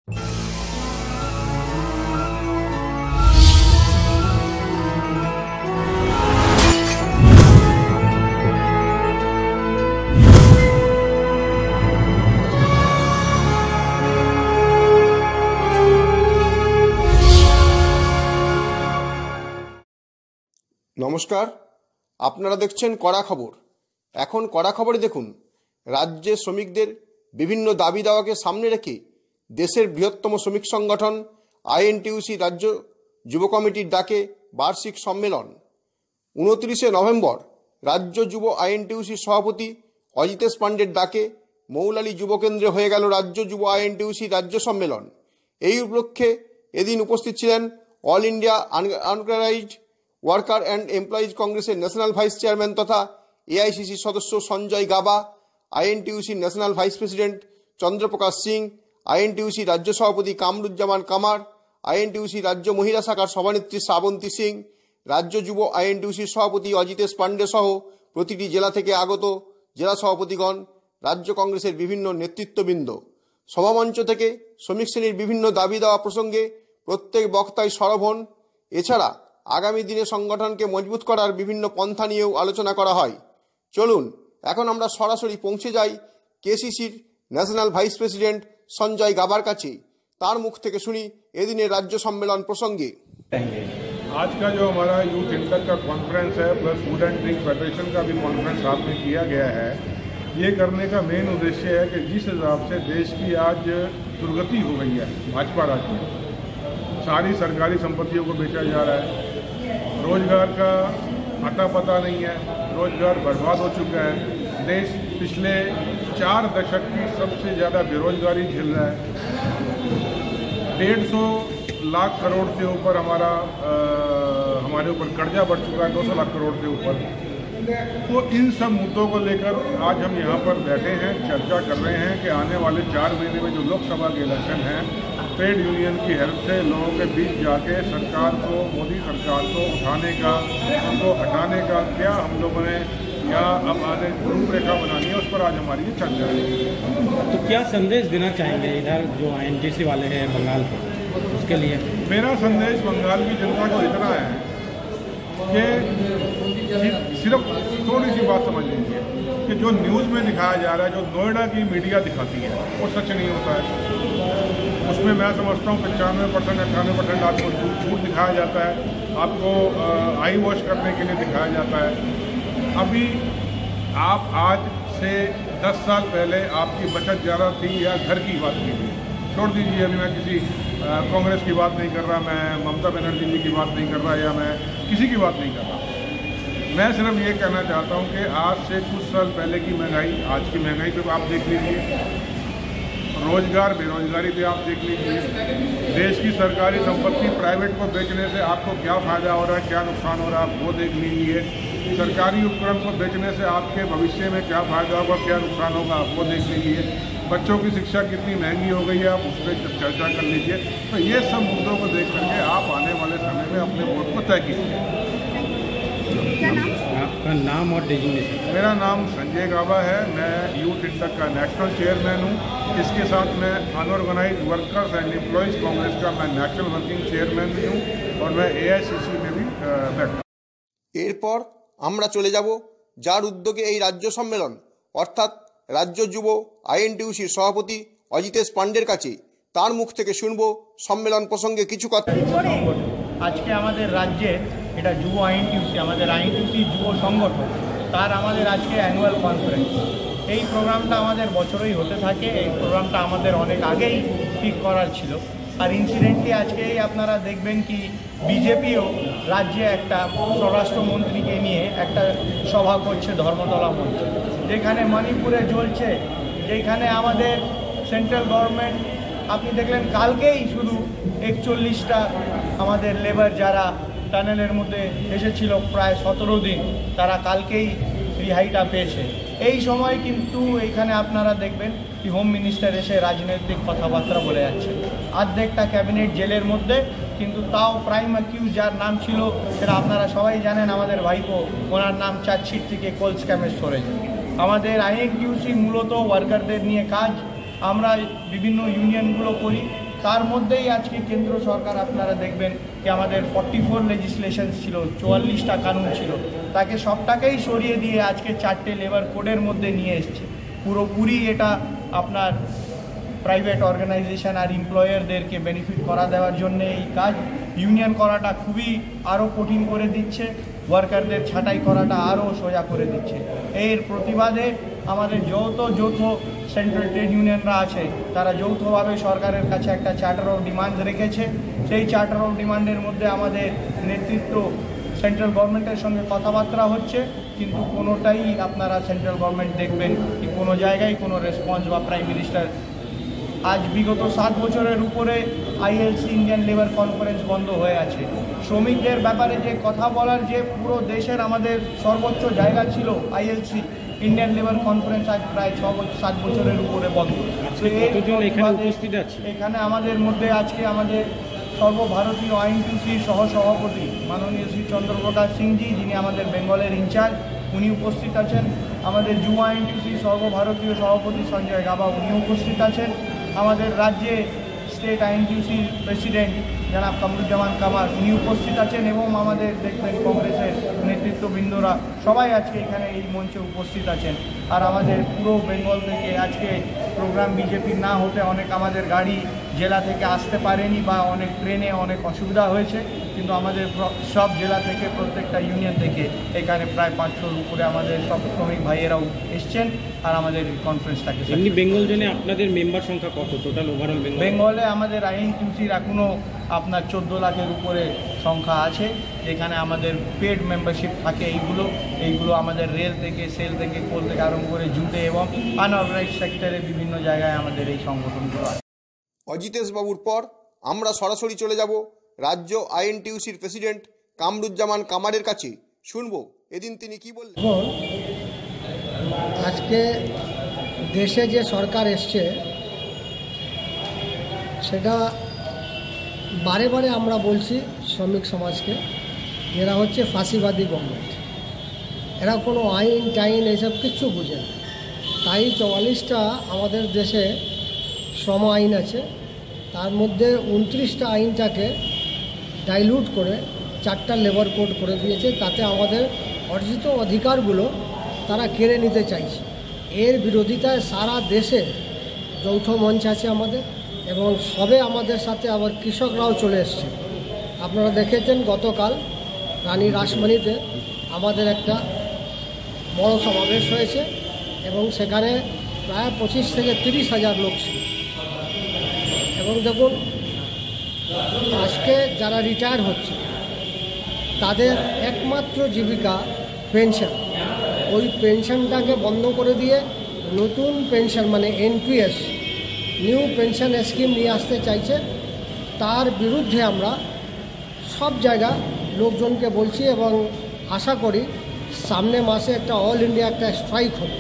নমস্কার, আপনারা দেখছেন কড়া খবর। এখন কড়া খবরে দেখুন, রাজ্যে শ্রমিকদের বিভিন্ন দাবি দাওয়াকে সামনে রেখে দেশের বৃহত্তম শ্রমিক সংগঠন আইএনটিইউসি রাজ্য যুব কমিটির ডাকে বার্ষিক সম্মেলন। 29শে নভেম্বর রাজ্য যুব আইএনটিইউসি সভাপতি অজিতেশ পাণ্ডের ডাকে মৌলালী যুবকেন্দ্রে হয়ে গেল রাজ্য যুব আইএনটিইউসি রাজ্য সম্মেলন। এই উপলক্ষে এদিন উপস্থিত ছিলেন all India unorganised worker and employees কংগ্রেসের ন্যাশনাল ভাইস চেয়ারম্যান তথা এআইসিসি সদস্য সঞ্জয় গাবা, আইএনটিইউসির national vice president Chandraprakash Singh, INTUC রাজ্য সভাপতি কামরুজ্জামান কামার, আইএনটিইউসি রাজ্য মহিলা শাখার সভানেত্রী শ্রাবন্তী সিং, রাজ্য যুব আইএনটিইউসির সভাপতি অজিতেশ পাণ্ডে সহ প্রতিটি জেলা থেকে আগত জেলা সভাপতিগণ, রাজ্য কংগ্রেসের বিভিন্ন নেতৃত্ববৃন্দ। সভামঞ্চ থেকে শ্রমিক শ্রেণীর বিভিন্ন দাবি দেওয়া প্রসঙ্গে প্রত্যেক বক্তায় সরব হন। এছাড়া আগামী দিনে সংগঠনকে মজবুত করার বিভিন্ন পন্থা নিয়েও আলোচনা করা হয়। চলুন এখন আমরা সরাসরি পৌঁছে যাই কেসিসির ন্যাশনাল ভাইস প্রেসিডেন্ট সঞ্জয় গাবার কাছে। তার মুখ থেকে শুনি এদিনের রাজ্য সম্মেलन প্রসঙ্গে। आज का जो हमारा यूथ इंटर का कॉन्फ्रेंस है plus food and drink federation का भी कॉन्फ्रेंस साथ में किया गया है। ये करने का मेन उद्देश्य है कि जिस हिसाब से देश की आज दुर्गति हो गई है भाजपा राज में, सारी सरकारी संपत्तियों को बेचा जा रहा है, रोजगार का अता पता नहीं है, रोजगार बर्बाद हो चुका है, देश पिछले 4 दशक की सबसे ज़्यादा बेरोजगारी झेल रहा है, 150 लाख करोड़ से ऊपर हमारे ऊपर कर्जा बढ़ चुका है, 200 लाख करोड़ से ऊपर। तो इन सब मुद्दों को लेकर आज हम यहाँ पर बैठे हैं, चर्चा कर रहे हैं कि आने वाले 4 महीने में जो लोकसभा के इलेक्शन हैं, ट्रेड यूनियन की हेल्प से लोगों के बीच जाके सरकार को, मोदी सरकार को उठाने का, उनको हटाने का क्या हम लोगों ने क्या अब आगे रूपरेखा बनानी है, उस पर आज हमारी चर्चा है। तो क्या संदेश देना चाहेंगे इधर जो आईएनटीसी वाले हैं बंगाल को, उसके लिए? मेरा संदेश बंगाल की जनता को इतना है कि सिर्फ थोड़ी सी बात समझ लीजिए कि जो न्यूज़ में दिखाया जा रहा है, जो नोएडा की मीडिया दिखाती है, वो सच नहीं होता है। उसमें मैं समझता हूँ 95% 98% आपको झूठ दिखाया जाता है, आपको आई वॉश करने के लिए दिखाया जाता है। अभी आप आज से 10 साल पहले आपकी बचत ज़्यादा थी या घर की बात कीजिए, छोड़ दीजिए, अभी मैं किसी कांग्रेस की बात नहीं कर रहा, मैं ममता बनर्जी जी की बात नहीं कर रहा, या मैं किसी की बात नहीं कर रहा। मैं सिर्फ ये कहना चाहता हूँ कि आज से कुछ साल पहले की महंगाई, आज की महंगाई पे आप देख लीजिए, रोजगार बेरोजगारी पे आप देख लीजिए, देश की सरकारी संपत्ति प्राइवेट को बेचने से आपको क्या फ़ायदा हो रहा है, क्या नुकसान हो रहा है, आप वो देख लीजिए, सरकारी उपकरण को बेचने से आपके भविष्य में क्या फ़ायदा होगा, क्या नुकसान होगा, आप वो देख लीजिए, बच्चों की शिक्षा कितनी महंगी हो गई है, आप उस पर चर्चा कर लीजिए। तो ये सब मुद्दों को देख करके आप आने वाले समय में अपने वोट को तय कीजिए। आपका नाम और डेजिग्नेशन? मेरा नाम संजय गाबा है, मैं यूथ इंटर का नेशनल चेयरमैन हूँ। इसके साथ मैं unorganised workers and employees Congress का मैं नेशनल वर्किंग चेयरमैन भी हूँ, और मैं एआईसीसी में भी बैठा। এরপর আমরা চলে যাব যার উদ্যোগে এই রাজ্য সম্মেলন অর্থাৎ রাজ্য যুব আইএনটিইউসির সভাপতি অজিতেশ পাণ্ডের কাছে। তার মুখ থেকে শুনব সম্মেলন প্রসঙ্গে কিছু কথা। আজকে আমাদের রাজ্যের এটা যুব আইএনটিইউসি, আমাদের আইএনটিইউসি যুব সংগঠন, তার আমাদের আজকে অ্যানুয়াল কনফারেন্স। এই প্রোগ্রামটা আমাদের বছরই হতে থাকে, এই প্রোগ্রামটা আমাদের অনেক আগেই ঠিক করার ছিল। আর ইনসিডেন্টলি আজকেই আপনারা দেখবেন কি বিজেপিও রাজ্যে একটা স্বরাষ্ট্রমন্ত্রীকে নিয়ে একটা সভা করছে ধর্মতলা মঞ্চে, যেখানে মণিপুরে চলছে, যেখানে আমাদের সেন্ট্রাল গভর্নমেন্ট, আপনি দেখলেন কালকেই শুধু 41টা আমাদের লেবার যারা টানেলের মধ্যে এসেছিল প্রায় 17 দিন, তারা কালকেই রিহাইটা পেয়েছে। এই সময় কিন্তু এখানে আপনারা দেখবেন কি হোম মিনিস্টার এসে রাজনৈতিক কথাবার্তা বলে যাচ্ছে। অর্ধেকটা ক্যাবিনেট জেলের মধ্যে, কিন্তু তাও প্রাইম অ্যাকিউজ যার নাম ছিল সেটা আপনারা সবাই জানেন, আমাদের ভাইপো, ওনার নাম চার্জশিট থেকে কোল স্ক্যামে সরে যায়। আমাদের আইএনটিইউসি মূলত ওয়ার্কারদের নিয়ে কাজ, আমরা বিভিন্ন ইউনিয়নগুলো করি, তার মধ্যেই আজকে কেন্দ্র সরকার আপনারা দেখবেন যে আমাদের 44 লেজিসলেশন ছিল, 44টা কানুন ছিল, তাকে সবটাকেই সরিয়ে দিয়ে আজকে 4টে লেবার কোডের মধ্যে নিয়ে এসছে। পুরোপুরি এটা আপনার প্রাইভেট অর্গানাইজেশন আর এমপ্লয়ারদেরকে বেনিফিট করা দেওয়ার জন্য এই কাজ। ইউনিয়ন করাটা খুবই আরও কঠিন করে দিচ্ছে, ওয়ার্কারদের ছাঁটাই করাটা আরও সোজা করে দিচ্ছে। এর প্রতিবাদে আমাদের যৌথ সেন্ট্রাল ট্রেড ইউনিয়নরা আছে, তারা যৌথভাবে সরকারের কাছে একটা চার্টার অফ ডিমান্ড রেখেছে। সেই চার্টার অফ ডিমান্ডের মধ্যে আমাদের নেতৃত্ব সেন্ট্রাল গভর্নমেন্টের সঙ্গে কথাবার্তা হচ্ছে, কিন্তু কোনোটাই আপনারা সেন্ট্রাল গভর্নমেন্ট দেখবেন কি কোনো জায়গায় কোনো রেসপন্স বা প্রাইম মিনিস্টার। আজ বিগত 7 বছরের উপরে আইএলসি ইন্ডিয়ান লেবার কনফারেন্স বন্ধ হয়ে আছে। শ্রমিকদের ব্যাপারে যে কথা বলার যে পুরো দেশের আমাদের সর্বোচ্চ জায়গা ছিল আইএলসি ইন্ডিয়ান লেবার কনফারেন্স, আজ প্রায় 7 বছরের উপরে বন্ধ। এখানে আমাদের মধ্যে আজকে আমাদের সর্বভারতীয় আইএনটিইউসির সহসভাপতি মাননীয় শ্রী চন্দ্রপ্রকাশ সিংজি, যিনি আমাদের বেঙ্গলের ইনচার্জ, উনি উপস্থিত আছেন। আমাদের যুব আইএনটিইউসির সর্বভারতীয় সভাপতি সঞ্জয় গাবা, উনি উপস্থিত আছেন। আমাদের রাজ্যে স্টেট আইএনটিইউসির প্রেসিডেন্ট জনাব কামরুজ্জামান কামার, উনি উপস্থিত আছেন, এবং আমাদের দেখবেন কংগ্রেসের নেতৃত্ববৃন্দরা সবাই আজকে এখানে এই মঞ্চে উপস্থিত আছেন। আর আমাদের পুরো বেঙ্গল থেকে আজকে প্রোগ্রাম বিজেপির না হতে অনেক আমাদের গাড়ি জেলা থেকে আসতে পারেনি বা অনেক ট্রেনে অনেক অসুবিধা হয়েছে, কিন্তু আমাদের সব জেলা থেকে প্রত্যেকটা ইউনিয়ন থেকে এখানে প্রায় 500-র উপরে আমাদের সব শ্রমিক ভাইয়েরাও এসছেন আর আমাদের কনফারেন্সটাকে। এমনি বেঙ্গল জোনে আপনাদের মেম্বার সংখ্যা কত টোটাল ওভারঅল? বেঙ্গলে আমাদের আইএনটিইউসির এখনও আপনার 14 লাখের উপরে সংখ্যা আছে, যেখানে আমাদের পেড মেম্বারশিপ থাকে। এইগুলো আমাদের রেল থেকে, সেল থেকে, কোল থেকে আরম্ভ করে জুটে এবং আনঅর্গানাইজড সেক্টরের বিভিন্ন জায়গায় আমাদের এই সংগঠনগুলো আছে। অজিতেশ বাবুর পর আমরা সরাসরি চলে যাব রাজ্য আইএনটিইউসির প্রেসিডেন্ট কামরুজ্জামান কামারের কাছে, শুনবো এদিন তিনি কি বললেন। আজকে দেশে যে সরকার এসছে সেটা বারে বারে আমরা বলছি শ্রমিক সমাজকে, এরা হচ্ছে ফাঁসিবাদী গভর্নমেন্ট, এরা কোনো আইন টাইন এসব কিচ্ছু বুঝে না। তাই 44টা আমাদের দেশে শ্রম আইন আছে, তার মধ্যে 29টা আইনটাকে ডাইলুট করে 4টা লেবার কোড করে দিয়েছে। তাতে আমাদের অর্জিত অধিকারগুলো তারা কেড়ে নিতে চাইছে। এর বিরোধিতায় সারা দেশে যৌথ মঞ্চ আছে আমাদের, এবং সবে আমাদের সাথে আবার কৃষকরাও চলে এসছে। আপনারা দেখেছেন গতকাল রানী রাসমণিতে আমাদের একটা বড় সমাবেশ হয়েছে, এবং সেখানে প্রায় 25 থেকে 30 হাজার লোক ছিল। এবং দেখুন, আজকে যারা রিটায়ার হচ্ছে তাদের একমাত্র জীবিকা পেনশন, ওই পেনশনটাকে বন্ধ করে দিয়ে নতুন পেনশন মানে এনপিএস, নিউ পেনশন স্কিম নিয়ে আসতে চাইছে। তার বিরুদ্ধে আমরা সব জায়গা লোকজনকে বলছি, এবং আশা করি সামনে মাসে একটা অল ইন্ডিয়া একটা স্ট্রাইক হবে,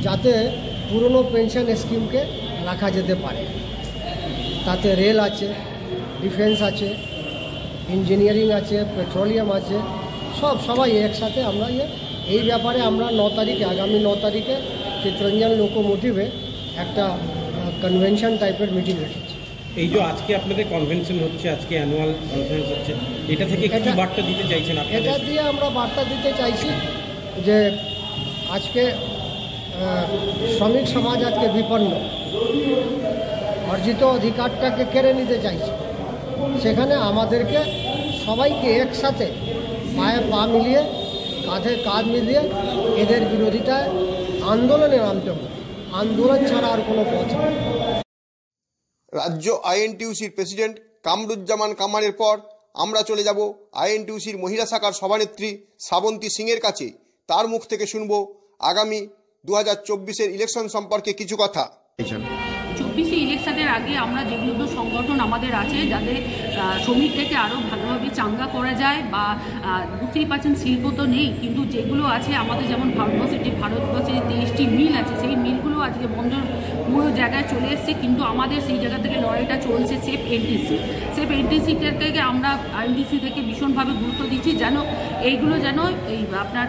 যাতে পুরনো পেনশন স্কিমকে রাখা যেতে পারে। তাতে রেল আছে, ডিফেন্স আছে, ইঞ্জিনিয়ারিং আছে, পেট্রোলিয়াম আছে, সবাই একসাথে আমরা এই ব্যাপারে আমরা 9 তারিখে, আগামী 9 তারিখে চিত্তরঞ্জন লোকোমোটিভে একটা কনভেনশন টাইপের মিটিং রেখেছি। এই যে আজকে আপনাদের কনভেনশন হচ্ছে, আজকে অ্যানুয়াল কনফারেন্স হচ্ছে, এটা থেকে কি বার্তা দিতে চাইছেন আপনারা? এটা দিয়ে আমরা বার্তা দিতে চাইছি যে আজকে শ্রমিক সমাজ আজকে বিপন্ন, অর্জিত অধিকারটাকে কেড়ে নিতে চাইছে। সেখানে আমাদেরকে সবাইকে একসাথে পায়ে পা মিলিয়ে, কাঁধে কাঁধ মিলিয়ে এদের বিরোধিতায় আন্দোলনে নামতে হবে। আন্দোলন ছাড়া আর কোনো পথ নেই। রাজ্য আইএনটিইউসির প্রেসিডেন্ট কামরুজ্জামান কামারের পর আমরা চলে যাব আইএনটিইউসির মহিলা শাখার সভানেত্রী শ্রাবন্তী সিংয়ের কাছে। তার মুখ থেকে শুনব আগামী 2024-এর ইলেকশন সম্পর্কে কিছু কথা। 24 ইলেকশনের আগে আমরা যেগুলো সংগঠন আমাদের আছে, যাদের শ্রমিকদেরকে আরও ভালোভাবে চাঙ্গা করা যায়, বা বুঝতেই পারছেন শিল্প তো নেই, কিন্তু যেগুলো আছে আমাদের, যেমন ভারতবর্ষের যে 23টি মিল আছে, সেই মিলগুলো আজকে বন্ধ পুরো জায়গায় চলে এসছে, কিন্তু আমাদের সেই জায়গা থেকে লড়াইটা চলছে সেফ এনটিসিটাকে আমরা আইএনটিসি থেকে ভীষণভাবে গুরুত্ব দিচ্ছি, যেন এইগুলো যেন এই আপনার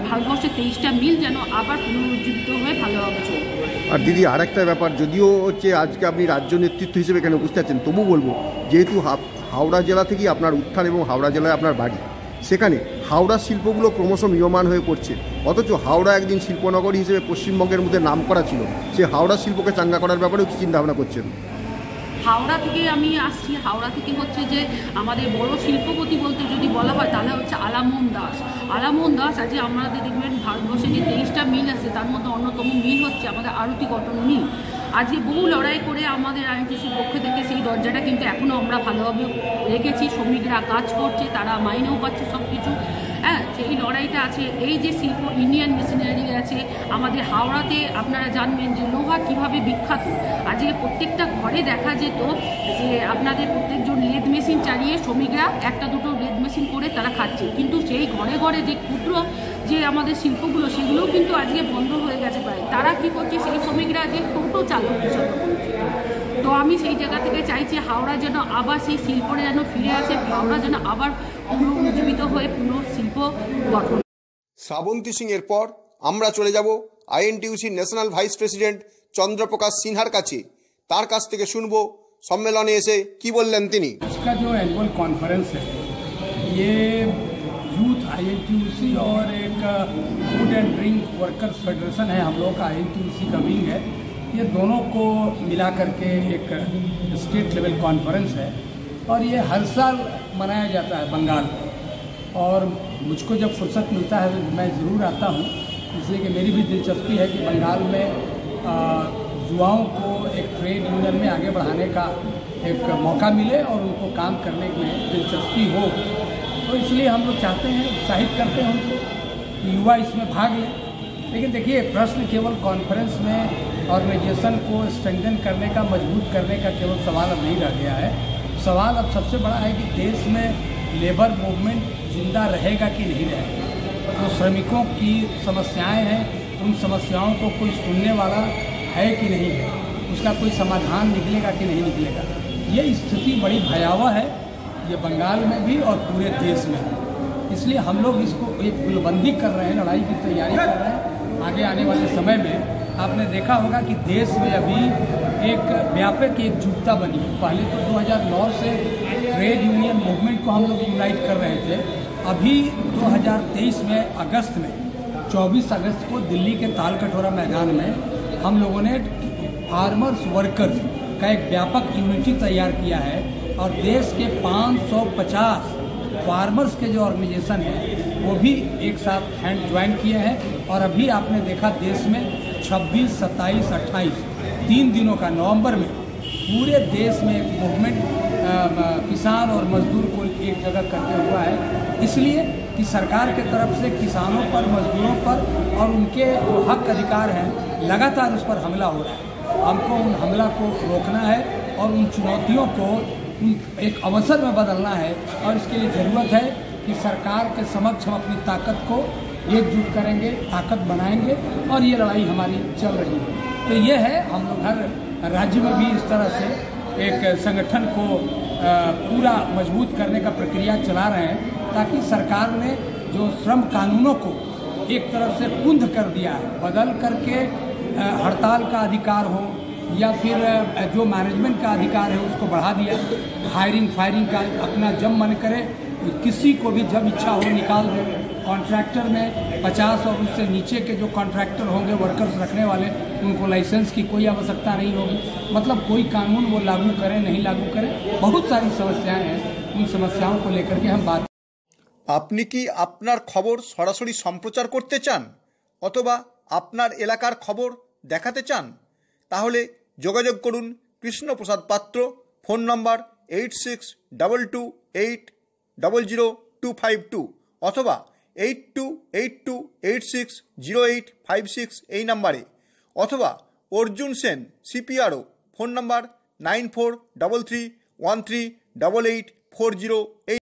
ভারতবর্ষের 23টা মিল যেন আবার পুনরুজ্জীবিত হয়ে ভালোভাবে চলবে। আর দিদি আর একটা ব্যাপার, যদিও হচ্ছে আজকে আপনি রাজ্য নেতৃত্ব হিসেবে এখানে উপস্থিত আছেন, তবু বলবো যেহেতু হাওড়া জেলা থেকেই আপনার উত্থান এবং হাওড়া জেলায় আপনার বাড়ি, সেখানে হাওড়ার শিল্পগুলো ক্রমশ ম্রিয়মাণ হয়ে পড়ছে, অথচ হাওড়া একদিন শিল্পনগরী হিসেবে পশ্চিমবঙ্গের মধ্যে নাম করা ছিল, সে হাওড়া শিল্পকে চাঙ্গা করার ব্যাপারেও কি চিন্তাভাবনা করছেন? হাওড়া থেকে আমি আসছি। হাওড়া থেকে হচ্ছে যে আমাদের বড় শিল্পপতি বলতে যদি বলা হয় তাহলে হচ্ছে আলামোহন দাস। আলামোহন দাস আজকে আমাদের দেখবেন ভারতবর্ষে যে 23টা মিল আছে তার মধ্যে অন্যতম মিল হচ্ছে আমাদের আরতি কটন মিল। আজকে বহু লড়াই করে আমাদের আইএনটিসির পক্ষ থেকে সেই দরজাটা কিন্তু এখনও আমরা ভালোভাবে রেখেছি। শ্রমিকরা কাজ করছে, তারা মাইনেও পাচ্ছে, সব কিছু। হ্যাঁ, সেই লড়াইটা আছে। এই যে শিল্প ইন্ডিয়ান মেশিনারি আছে আমাদের হাওড়াতে, আপনারা জানবেন যে লোহা কীভাবে বিখ্যাত। আজকে প্রত্যেকটা ঘরে দেখা যেত যে আপনাদের প্রত্যেকজন লেদ মেশিন চালিয়ে শ্রমিকরা একটা দুটো লেদ মেশিন করে তারা খাচ্ছে, কিন্তু সেই ঘরে ঘরে যে ক্ষুদ্র যে আমাদের শিল্পগুলো সেগুলোও কিন্তু আজকে বন্ধ হয়ে গেছে প্রায়। তারা কী করছে, সেই শ্রমিকরা যে টোটো চালক হিসেবে করছে। তো আমি সেই জায়গা থেকে চাইছি হাওড়া যেন আবার সেই শিল্পটা যেন ফিরে আসে, হাওড়া যেন আবার পুনরুজ্জীবিত হয়ে পুনঃ শিল্প গঠন। শ্রাবন্তী সিং এর পর আমরা চলে যাব আইএনটিইউসির ন্যাশনাল ভাইস প্রেসিডেন্ট চন্দ্রপ্রকাশ সিনহার কাছে। তার কাছ থেকে শুনবো সম্মেলনে এসে কি বললেন তিনি। इसका जो एनुअल कॉन्फ्रेंस है ये यूथ आईएनटीयूसी और एक food and drink workers federation है, हम लोग का आईएनटीयूसी का विंग है, ये दोनों को मिला करके एक स्टेट लेवल कॉन्फ्रेंस है और ये हर साल मनाया जाता है बंगाल में। और मुझको जब फुर्सत मिलता है मैं ज़रूर आता हूँ, इसलिए कि मेरी भी दिलचस्पी है कि बंगाल में युवाओं को एक ट्रेड यूनियन में आगे बढ़ाने का एक मौका मिले और उनको काम करने में दिलचस्पी हो। तो इसलिए हम लोग चाहते हैं, उत्साहित करते हैं उनको कि युवा इसमें भाग लें। लेकिन देखिए, प्रश्न केवल कॉन्फ्रेंस में ऑर्गेनाइजेशन को स्ट्रेंथन करने का, मजबूत करने का केवल सवाल अब नहीं रह गया है। सवाल अब सबसे बड़ा है कि देश में लेबर मूवमेंट जिंदा रहेगा कि नहीं रहेगा। तो श्रमिकों की समस्याएं हैं, उन समस्याओं को कोई सुनने वाला है कि नहीं है, उसका कोई समाधान निकलेगा कि नहीं निकलेगा। ये स्थिति बड़ी भयावह है, ये बंगाल में भी और पूरे देश में भी। इसलिए हम लोग इसको एक गुलबंदी कर रहे हैं, लड़ाई की तैयारी कर रहे हैं। आगे आने वाले समय में आपने देखा होगा कि देश में अभी एक व्यापक एकजुटता बनी है। पहले तो 2009 से ट्रेड यूनियन मूवमेंट को हम लोग यूनाइट कर रहे थे। अभी 2023 में अगस्त में 24 अगस्त को दिल्ली के तालकटोरा मैदान में हम लोगों ने फार्मर्स वर्कर्स का एक व्यापक यूनिटी तैयार किया है और देश के 550 फार्मर्स के जो ऑर्गेनाइजेशन हैं वो भी एक साथ हैंड ज्वाइन किए हैं। और अभी आपने देखा देश में 26, 27, 28 3 दिनों का नवंबर में पूरे देश में एक मूवमेंट किसान और मजदूर को एक जगह करते हुआ है। इसलिए कि सरकार के तरफ से किसानों पर, मजदूरों पर और उनके जो हक अधिकार हैं लगातार उस पर हमला हो रहा है। हमको उन हमला को रोकना है और उन चुनौतियों को एक अवसर में बदलना है। और इसके लिए ज़रूरत है कि सरकार के समक्ष हम अपनी ताकत को एकजुट करेंगे, ताकत बनाएंगे और ये लड़ाई हमारी चल रही है। तो ये है, हम लोग हर राज्य में भी इस तरह से एक संगठन को पूरा मजबूत करने का प्रक्रिया चला रहे हैं, ताकि सरकार ने जो श्रम कानूनों को एक तरफ से कुंद कर दिया है, बदल करके हड़ताल का अधिकार हो या फिर जो मैनेजमेंट का अधिकार है उसको बढ़ा दिया। हायरिंग फायरिंग का अपना जब मन करे किसी को भी जब इच्छा हो निकाल दे। कॉन्ट्रैक्टर में 50 और उससे नीचे के जो कॉन्ट्रैक्टर होंगे, वर्कर्स रखने वाले, उनको लाइसेंस की कोई आवश्यकता नहीं होगी। मतलब कोई कानून वो लागू करें नहीं लागू करें, बहुत सारी समस्याएं हैं। उन समस्याओं को लेकर के हम बात। আপনি কি আপনার খবর সরাসরি সম্প্রচার করতে চান অথবা আপনার এলাকার খবর দেখাতে চান? তাহলে যোগাযোগ করুন কৃষ্ণপ্রসাদ পাত্র, ফোন নম্বর 8622800252 অথবা 8282860856 এই নাম্বারে, অথবা অর্জুন সেন সিপিআরও, ফোন নম্বর 9433138840।